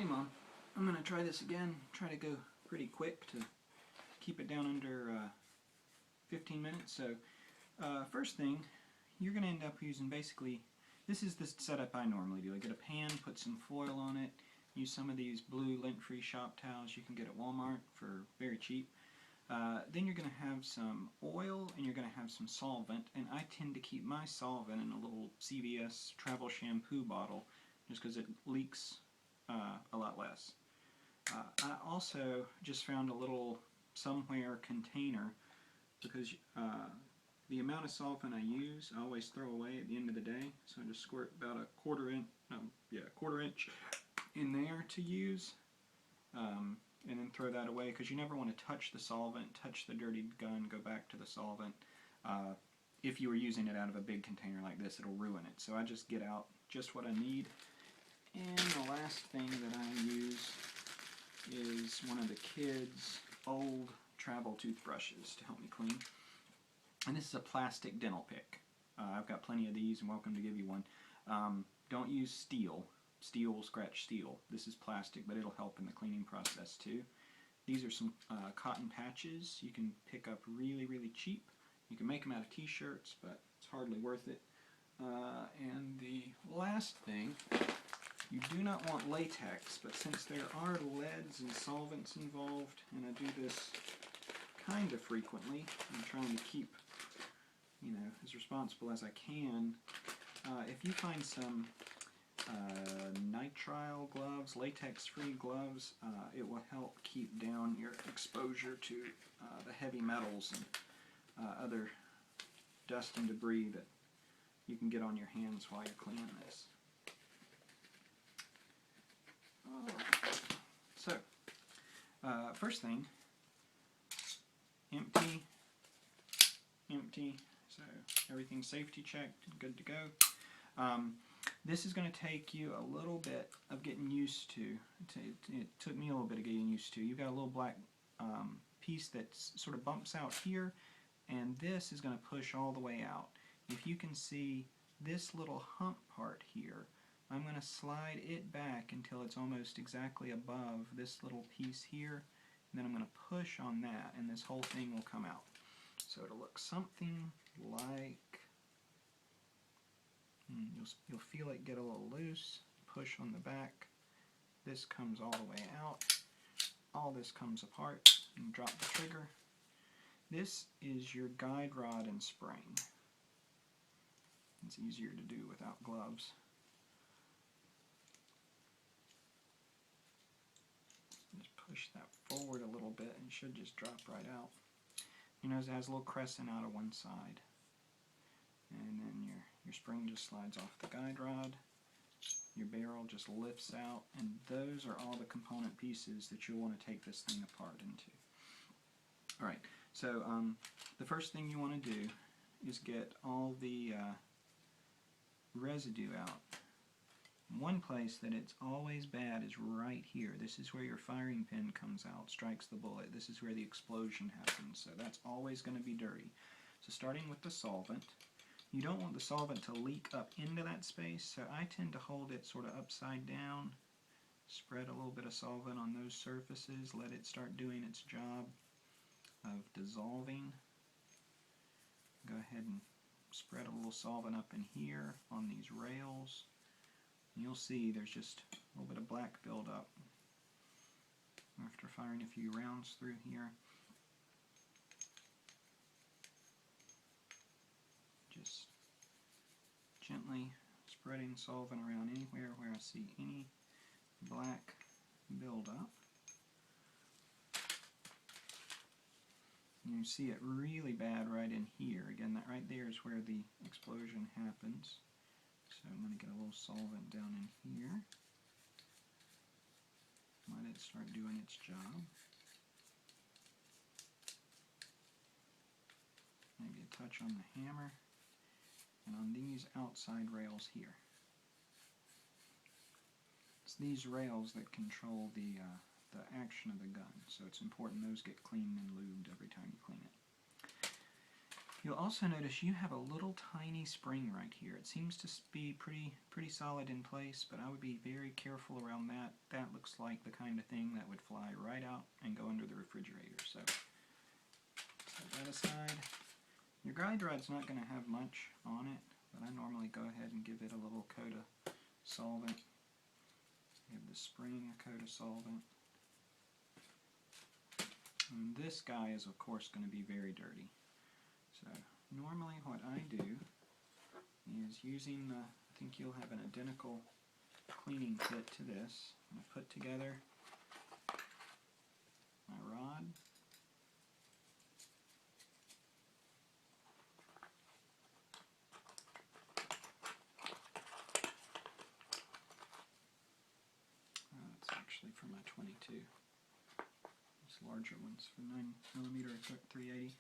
Hey Mom, I'm going to try this again, try to go pretty quick to keep it down under 15 minutes. So first thing, you're going to end up using basically, this is the setup I normally do. I get a pan, put some foil on it, use some of these blue lint-free shop towels you can get at Walmart for very cheap. Then you're going to have some oil and you're going to have some solvent, and I tend to keep my solvent in a little CVS travel shampoo bottle just because it leaks a lot less. I also just found a little somewhere container because the amount of solvent I use I always throw away at the end of the day, so I just squirt about a quarter inch in there to use, and then throw that away because you never want to touch the solvent, touch the dirty gun, go back to the solvent. If you were using it out of a big container like this, it'll ruin it. So I just get out just what I need. And the last thing that I use is one of the kids' old travel toothbrushes to help me clean. And this is a plastic dental pick. I've got plenty of these and welcome to give you one. Don't use steel. Steel will scratch steel. This is plastic, but it'll help in the cleaning process too. These are some cotton patches you can pick up really, really cheap. You can make them out of t-shirts, but it's hardly worth it. And the last thing, you do not want latex, but since there are leads and solvents involved, and I do this kind of frequently, I'm trying to keep, as responsible as I can. If you find some nitrile gloves, latex-free gloves, it will help keep down your exposure to the heavy metals and other dust and debris that you can get on your hands while you're cleaning this. So, first thing, empty, so everything's safety checked and good to go. This is going to take you a little bit of getting used to. It took me a little bit of getting used to. You've got a little black piece that sort of bumps out here, and this is going to push all the way out. If you can see this little hump part here, I'm going to slide it back until it's almost exactly above this little piece here, and then I'm going to push on that, and this whole thing will come out. So it'll look something like, you'll feel it get a little loose, push on the back, this comes all the way out, all this comes apart, and drop the trigger. This is your guide rod and spring. It's easier to do without gloves. Just push that forward a little bit and it should just drop right out. You notice it has a little crescent out of one side. And then your spring just slides off the guide rod. Your barrel just lifts out, and those are all the component pieces that you'll want to take this thing apart into. Alright, so the first thing you want to do is get all the residue out. One place that it's always bad is right here. This is where your firing pin comes out, strikes the bullet. This is where the explosion happens, so that's always going to be dirty. So starting with the solvent, you don't want the solvent to leak up into that space, so I tend to hold it sort of upside down, spread a little bit of solvent on those surfaces, let it start doing its job of dissolving. Go ahead and spread a little solvent up in here on these rails. And you'll see there's just a little bit of black buildup after firing a few rounds through here. Just gently spreading solvent around anywhere where I see any black buildup. You see it really bad right in here. Again, that right there is where the explosion happens. So I'm going to get a little solvent down in here. Let it start doing its job. Maybe a touch on the hammer. And on these outside rails here. It's these rails that control the action of the gun, so it's important those get cleaned and lubed every time you clean it. You'll also notice you have a little tiny spring right here. It seems to be pretty solid in place, but I would be very careful around that. That looks like the kind of thing that would fly right out and go under the refrigerator. So set that aside. Your guide rod's not going to have much on it, but I normally go ahead and give it a little coat of solvent. Give the spring a coat of solvent. And this guy is of course going to be very dirty. So normally what I do is using the, I think you'll have an identical cleaning kit to this. I'm going to put together my rod. It's actually for my 22. These larger ones for 9mm 380.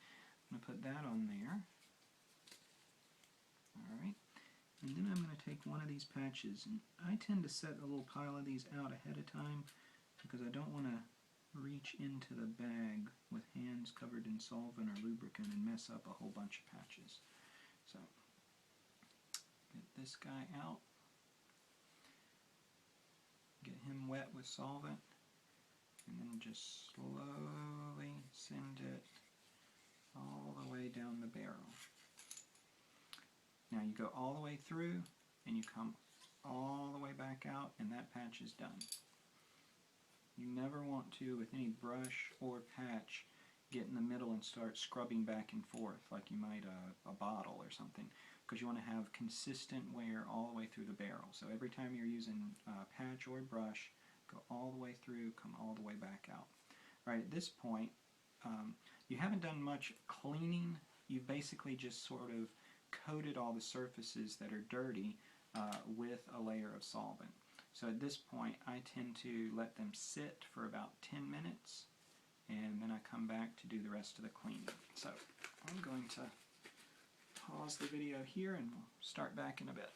I'm going to put that on there. Alright. And then I'm going to take one of these patches, and I tend to set a little pile of these out ahead of time because I don't want to reach into the bag with hands covered in solvent or lubricant and mess up a whole bunch of patches. So, get this guy out. Get him wet with solvent, and then just slowly send it all the way down the barrel. Now you go all the way through and you come all the way back out, and that patch is done. You never want to, with any brush or patch, get in the middle and start scrubbing back and forth like you might a bottle or something, because you want to have consistent wear all the way through the barrel. So every time you're using a patch or brush, go all the way through, come all the way back out. Right at this point, you haven't done much cleaning. You've basically just sort of coated all the surfaces that are dirty with a layer of solvent. So at this point, I tend to let them sit for about 10 minutes, and then I come back to do the rest of the cleaning. So I'm going to pause the video here, and we'll start back in a bit.